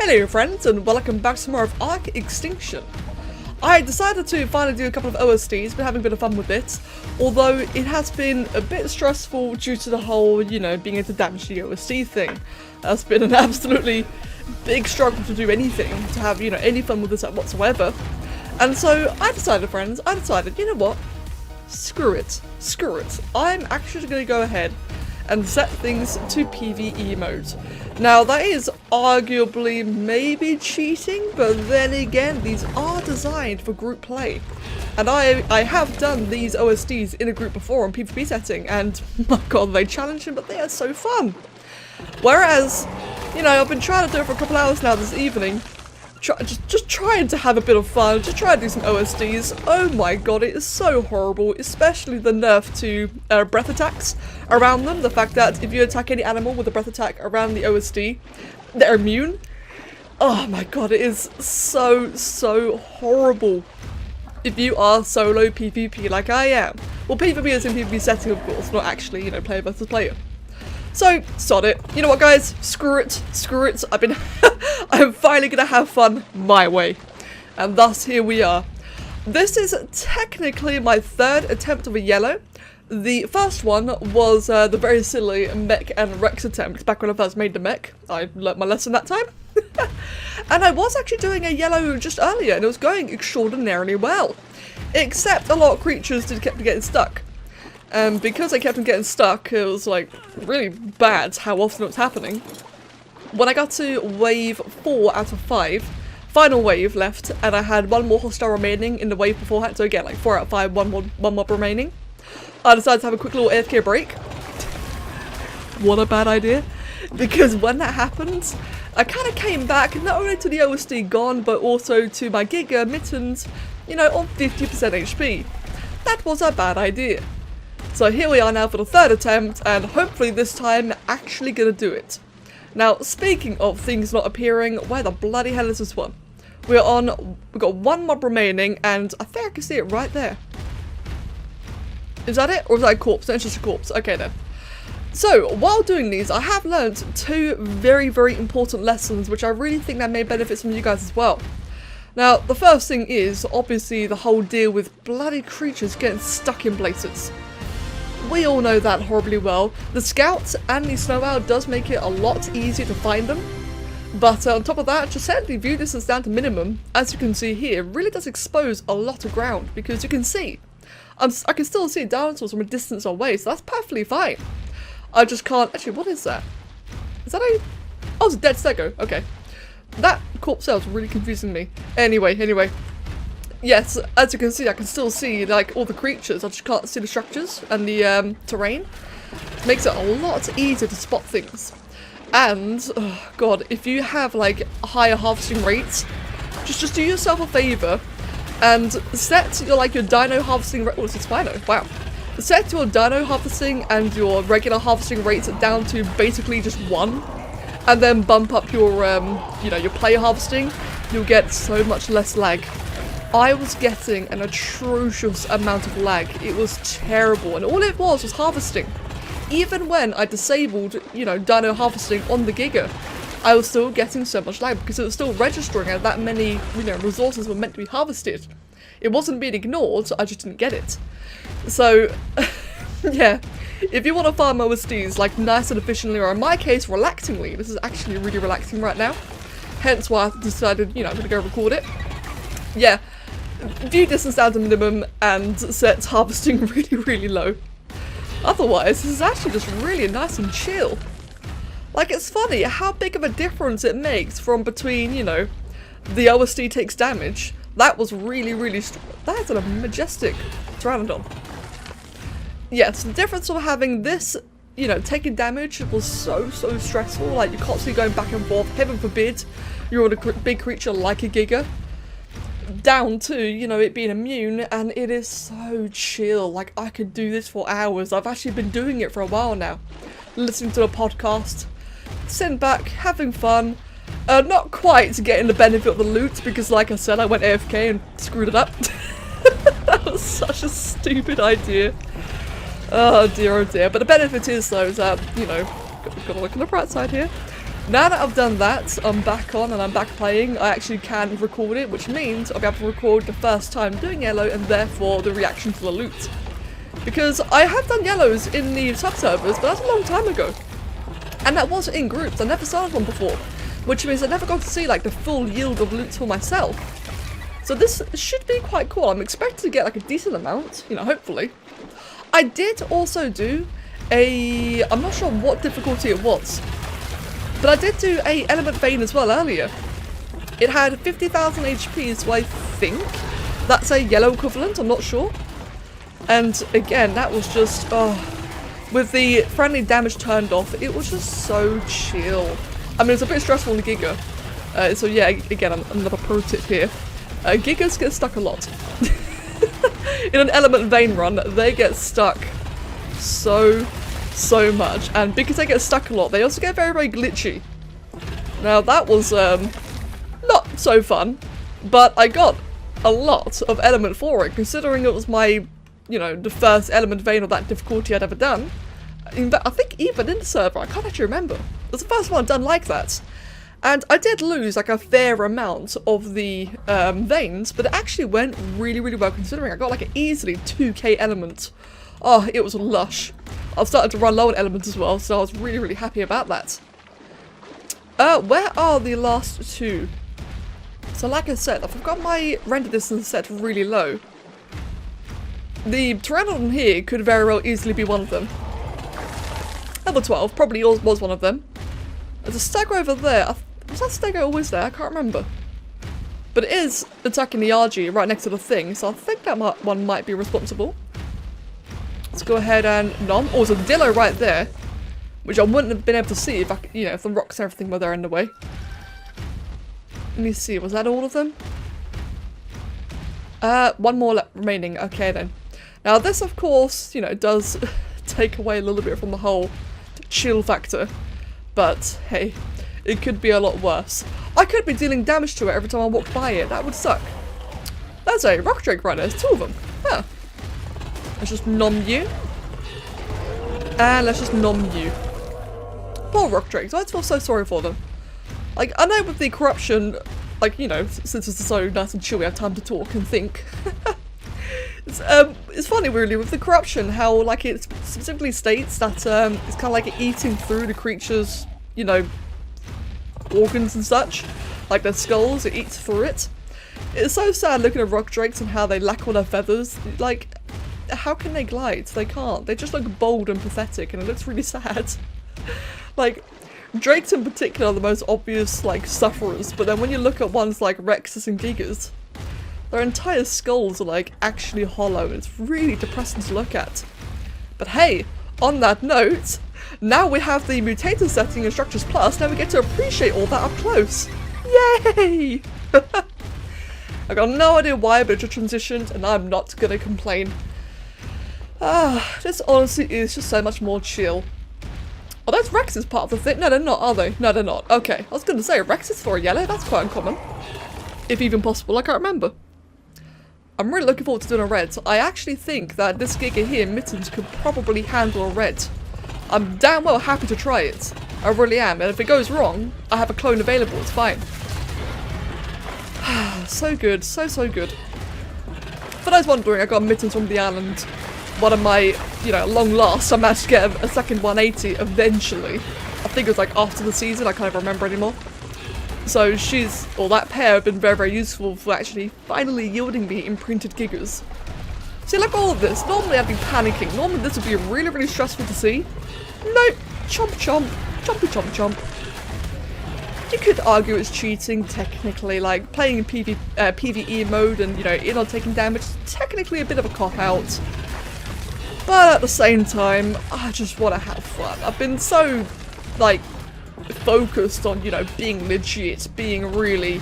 Hello friends and welcome back to more of ARK Extinction. I decided to finally do a couple of OSDs, been having a bit of fun with it, although it has been a bit stressful due to the whole, being able to damage the OSD thing. That's been an absolutely big struggle to do anything, to have, any fun with this whatsoever. And so I decided, friends, you know what? Screw it. I'm actually going to go ahead and set things to PvE mode. Now that is arguably maybe cheating, but then again these are designed for group play. And I have done these OSDs in a group before on PvP setting, and my god, they challenging, but they are so fun. Whereas, I've been trying to do it for a couple hours now this evening, just trying to have a bit of fun, just trying to do some OSDs. Oh my god, it is so horrible, especially the nerf to breath attacks around them. The fact that if you attack any animal with a breath attack around the OSD, they're immune. Oh my god, it is so horrible if you are solo PvP like I am. Well, PvP is in PvP setting, of course, not actually, player versus player. So, sod it. You know what, guys? Screw it. I'm finally gonna have fun my way. And thus, here we are. This is technically my third attempt of a yellow. The first one was the very silly mech and Rex attempt back when I first made the mech. I learnt my lesson that time. And I was actually doing a yellow just earlier, and it was going extraordinarily well. Except a lot of creatures kept getting stuck. Because I kept on getting stuck, it was like really bad how often it was happening. When I got to wave 4 out of 5, final wave left, and I had one more hostile remaining in the wave beforehand, so again, like 4 out of 5, one mob remaining, I decided to have a quick little AFK break. What a bad idea. Because when that happened, I kind of came back not only to the OSD gone, but also to my Giga mittens, on 50% HP. That was a bad idea. So here we are now for the third attempt, and hopefully this time actually gonna do it. Now, speaking of things not appearing, where the bloody hell is this one? We've got one mob remaining, and I think I can see it right there. Is that it? Or is that a corpse? No, it's just a corpse. Okay then. So, while doing these, I have learnt two very important lessons, which I really think that may benefit some of you guys as well. Now, the first thing is, obviously, the whole deal with bloody creatures getting stuck in places. We all know that horribly well. The Scouts and the Snow Owl does make it a lot easier to find them. But on top of that, just setting the view distance down to minimum, as you can see here, really does expose a lot of ground. Because you can see, I can still see dinosaurs from a distance away, so that's perfectly fine. I just can't, actually, what is that? Is that a, oh, it's a dead stego, okay. That corpse cell is really confusing me. Anyway. Yes, as you can see, I can still see, like, all the creatures. I just can't see the structures and the terrain. Makes it a lot easier to spot things. And, oh god, if you have, like, higher harvesting rates, just do yourself a favour and set your dino harvesting rate. Oh, it's a Spino. Wow. Set your dino harvesting and your regular harvesting rates down to basically just 1. And then bump up your, your player harvesting. You'll get so much less lag. I was getting an atrocious amount of lag. It was terrible, and all it was harvesting. Even when I disabled, dino harvesting on the Giga, I was still getting so much lag because it was still registering as that many, resources were meant to be harvested. It wasn't being ignored, I just didn't get it. So, yeah, if you want to farm OSDs like nice and efficiently, or in my case, relaxingly, this is actually really relaxing right now. Hence why I decided, I'm gonna go record it. Yeah. View distance down to minimum and set harvesting really low. Otherwise, this is actually just really nice and chill. Like, it's funny how big of a difference it makes from between, the OSD takes damage. That was really that's a majestic Pteranodon. Yes, the difference of having this, taking damage was so stressful. Like, you're constantly going back and forth. Heaven forbid you're on a big creature like a Giga. Down to, it being immune, and it is so chill. Like, I could do this for hours. I've actually been doing it for a while now. Listening to a podcast, sitting back, having fun. Not quite getting the benefit of the loot, because like I said, I went AFK and screwed it up. That was such a stupid idea. Oh dear. But the benefit is, though, is that, gotta look on the bright side here. Now that I've done that, I'm back on and I'm back playing, I actually can record it, which means I'll be able to record the first time doing yellow and therefore the reaction to the loot. Because I have done yellows in the sub-servers, but that's a long time ago. And that was in groups, I never started one before. Which means I never got to see like the full yield of loot for myself. So this should be quite cool. I'm expecting to get like a decent amount, you know, hopefully. I did also do I'm not sure what difficulty it was, but I did do a element vein as well earlier. It had 50,000 HP, so I think that's a yellow equivalent, I'm not sure. And again, that was just, with the friendly damage turned off, it was just so chill. I mean, it's a bit stressful in the Giga. So yeah, again, another pro tip here. Gigas get stuck a lot. In an element vein run, they get stuck so much, and because they get stuck a lot, they also get very glitchy. Now that was not so fun, but I got a lot of element for it, considering it was my, you know, the first element vein of that difficulty I'd ever done. In fact, I think even in the server, I can't actually remember. It was the first one I'd done like that. And I did lose like a fair amount of the veins, but it actually went really well, considering I got like an easily 2k element. Oh, it was lush. I've started to run low on elements as well, so I was really happy about that. Where are the last two? So like I said, I've got my render distance set really low. The Pteranodon here could very well easily be one of them. Level 12 probably was one of them. There's a stego over there. Was that stego always there? I can't remember. But it is attacking the RG right next to the thing, so I think that one might be responsible. Let's go ahead and nom. Oh, there's a Dillo right there, which I wouldn't have been able to see if if the rocks and everything were there in the way. Let me see. Was that all of them? One more remaining. Okay then. Now this, of course, you know, does take away a little bit from the whole chill factor, but hey, it could be a lot worse. I could be dealing damage to it every time I walk by it. That would suck. There's a rock drake right there. There's two of them. Huh. Let's just nom you. And let's just nom you. Poor rock drakes. I feel so sorry for them. Like, I know with the corruption, like, you know, since it's so nice and chill, we have time to talk and think. It's funny really with the corruption how like it specifically states that it's kind of like eating through the creature's, you know, organs and such, like their skulls, it eats through it. It's so sad looking at rock drakes and how they lack all their feathers. Like, how can they glide? They can't. They just look bold and pathetic, and it looks really sad. Like, drakes in particular are the most obvious like sufferers, but then when you look at ones like Rexes and Gigas, their entire skulls are like actually hollow. It's really depressing to look at. But hey, on that note, now we have the mutator setting in Structures Plus, now we get to appreciate all that up close. Yay! I got no idea why, but it just transitioned, and I'm not gonna complain. This honestly is just so much more chill. Oh, that's Rex's part of the thing. No, they're not, are they? No, they're not. Okay, I was gonna say, Rex's for a yellow, that's quite uncommon. If even possible, I can't remember. I'm really looking forward to doing a red. I actually think that this Giga here, Mittens, could probably handle a red. I'm damn well happy to try it. I really am, and if it goes wrong, I have a clone available, it's fine. So good, so good. For those wondering, I got Mittens from the island. One of my, you know, long last, I managed to get a second 180 eventually. I think it was like after the season, I can't even remember anymore. So that pair have been very useful for actually finally yielding me imprinted Gigas. See, like all of this, normally I'd be panicking. Normally this would be really stressful to see. Nope. Chomp chomp. Chompy chomp chomp. You could argue it's cheating, technically, like playing in PvE mode and, you know, you're not taking damage, technically a bit of a cop-out. But at the same time, I just want to have fun. I've been so, like, focused on, you know, being legit, being really,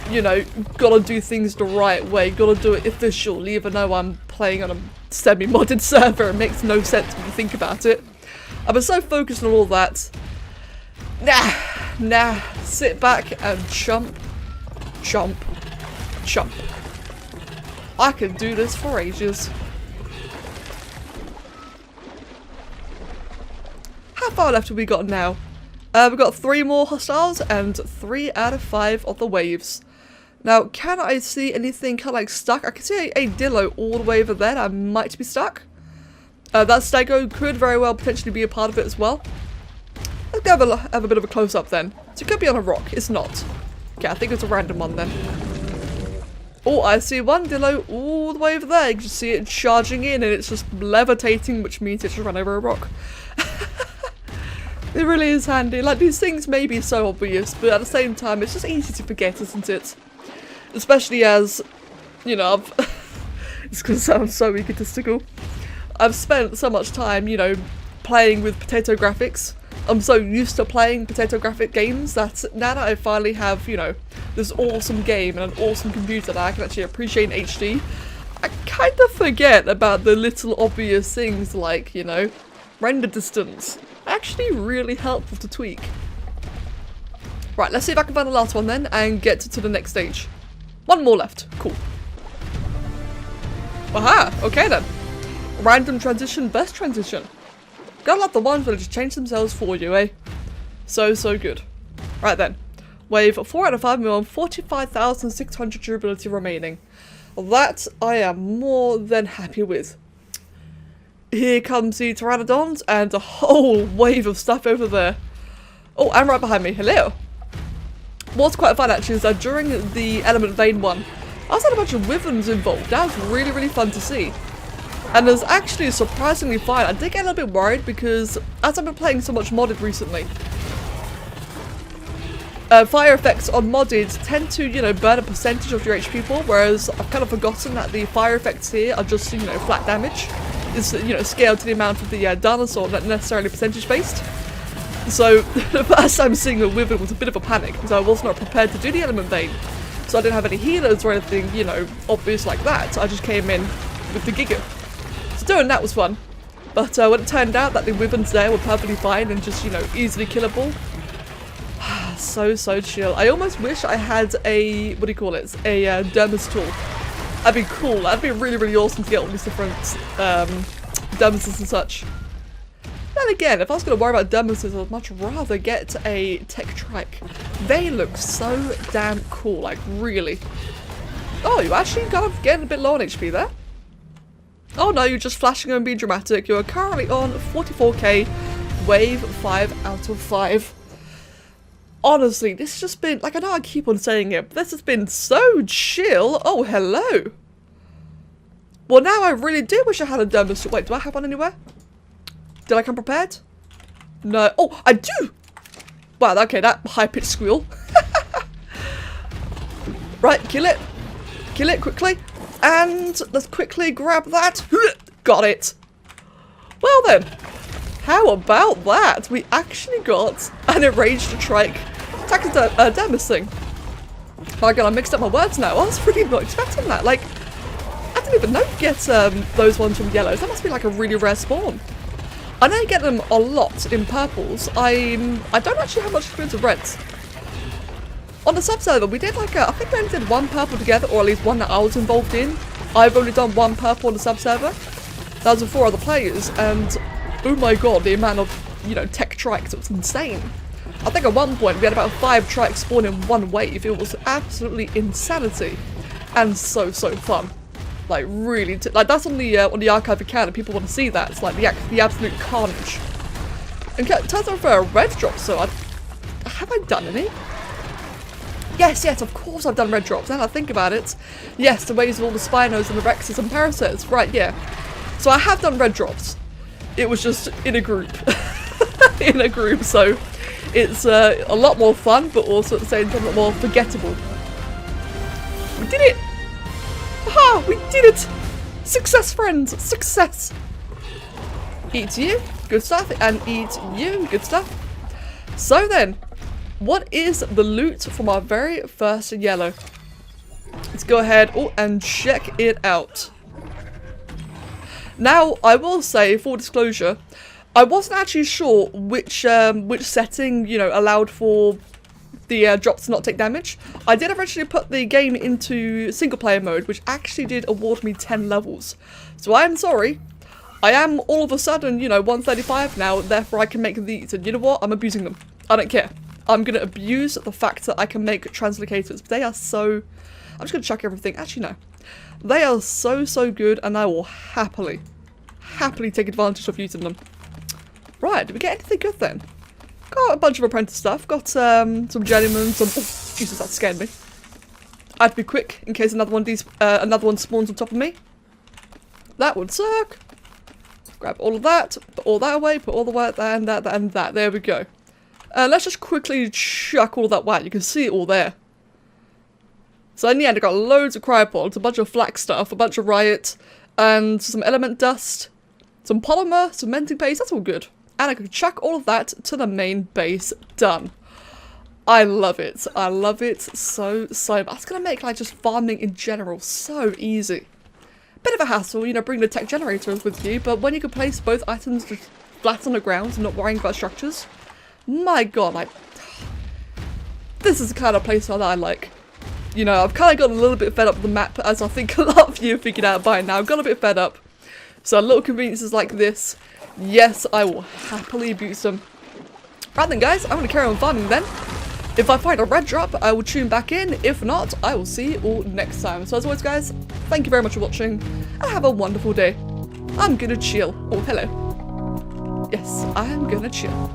you know, gotta do things the right way, gotta do it official, even though I'm playing on a semi-modded server. It makes no sense when you think about it. I've been so focused on all that. Nah, sit back and chomp, chomp, chomp. I could do this for ages. How far left have we got now? We've got 3 more hostiles and 3 out of 5 of the waves. Now, can I see anything kind of like stuck? I can see a Dillo all the way over there that might be stuck. That Stego could very well potentially be a part of it as well. Let's have a bit of a close-up then. So it could be on a rock. It's not. Okay, I think it's a random one then. Oh, I see one Dillo all the way over there. You can just see it charging in and it's just levitating, which means it should run over a rock. It really is handy. Like, these things may be so obvious, but at the same time, it's just easy to forget, isn't it? Especially as, you know, it's going to sound so egotistical. I've spent so much time, you know, playing with potato graphics. I'm so used to playing potato graphic games that now that I finally have, you know, this awesome game and an awesome computer that I can actually appreciate in HD, I kind of forget about the little obvious things like, you know, render distance. Actually really helpful to tweak. Right, let's see if I can find the last one then and get to the next stage. One more left. Cool. Aha! Okay then. Random transition, best transition. Gotta love the ones where they just change themselves for you, eh? So good. Right then. Wave 4 out of 5 million, 45,600 durability remaining. That I am more than happy with. Here comes the Pteranodons and a whole wave of stuff over there. Oh, and right behind me. Hello. What's quite fun actually is that during the Element Vein one, I was had a bunch of wyverns involved. That was really fun to see. And it was actually surprisingly fine. I did get a little bit worried because as I've been playing so much modded recently, fire effects on modded tend to, you know, burn a percentage of your HP pool, whereas I've kind of forgotten that the fire effects here are just, you know, flat damage. It's, you know, scaled to the amount of the dinosaur, not necessarily percentage based. So the first time seeing a wyvern was a bit of a panic because I was not prepared to do the Element Vein. So I didn't have any healers or anything, you know, obvious like that. So I just came in with the Giga. So doing that was fun. But when it turned out that the wyverns there were perfectly fine and just, you know, easily killable. So chill. I almost wish I had a, what do you call it, a Dermis tool. That'd be cool. That'd be really awesome to get all these different Dermises and such. Then again, if I was going to worry about Dermises, I'd much rather get a Tech Trike. They look so damn cool, like really. Oh, you actually kind of getting a bit low on HP there. Oh no, you're just flashing and being dramatic. You are currently on 44k, wave 5 out of 5. Honestly, this has just been, like, I know I keep on saying it, but this has been so chill. Oh, hello. Well, now I really do wish I had a Dermis. Wait, do I have one anywhere? Did I come prepared? No. Oh, I do! Wow, okay, that high-pitched squeal. Right, kill it. Kill it quickly. And let's quickly grab that. Got it. Well then. How about that? We actually got an enraged trike Dermis thing. My god, I mixed up my words now. I was really not expecting that. Like, I didn't even know you get those ones from yellows. That must be like a really rare spawn. I know you get them a lot in purples. I don't actually have much experience with reds. On the sub-server, we did like I think we only did one purple together, or at least one that I was involved in. I've only done one purple on the sub-server. That was with 4 other players, and oh my god, the amount of, you know, tech trikes, it was insane. I think at one point we had about 5 trikes spawn in one wave. It was absolutely insanity. And so fun. Like, really, like, that's on the archive account, and people want to see that. It's like the absolute carnage. And it turns out for a red drop, so have I done any? Yes, of course I've done red drops. Now that I think about it. Yes, the waves of all the Spinos and the Rexes and Parasites. Right, yeah. So I have done red drops. It was just in a group. In a group, so it's a lot more fun, but also at the same time a lot more forgettable. We did it! Aha! We did it! Success, friends! Success! Eat you, good stuff, and eat you, good stuff. So then, what is the loot from our very first yellow? Let's go ahead and check it out. Now, I will say, full disclosure, I wasn't actually sure which setting, you know, allowed for the drops to not take damage. I did eventually put the game into single player mode, which actually did award me 10 levels. So I am sorry. I am all of a sudden, you know, 135 now, therefore I can make these, and you know what? I'm abusing them. I don't care. I'm going to abuse the fact that I can make translocators. They are so... I'm just going to chuck everything. Actually, no. They are so, so good, and I will happily take advantage of using them. Right, did we get anything good then? Got a bunch of apprentice stuff. Got some journeymen, some... Oh, Jesus, that scared me. I have to be quick in case another one spawns on top of me. That would suck. Grab all of that, put all that away, put all the work there, and that, and that. There we go. Let's just quickly chuck all that white. You can see it all there. So in the end, I got loads of cryopods, a bunch of flak stuff, a bunch of riot, and some element dust, some polymer, some menting paste. That's all good. And I can chuck all of that to the main base. Done. I love it. I love it so much. That's going to make like just farming in general so easy. Bit of a hassle, you know, bring the tech generators with you, but when you can place both items just flat on the ground and not worrying about structures, my god, like, this is the kind of playstyle that I like. You know, I've kind of gotten a little bit fed up with the map, as I think a lot of you have figured out by now. I've got a bit fed up. So little conveniences like this, yes, I will happily abuse them. Right then guys, I'm going to carry on farming then. If I find a red drop, I will tune back in. If not, I will see you all next time. So as always guys, thank you very much for watching, and have a wonderful day. I'm gonna chill. Oh, hello. Yes, I am gonna chill.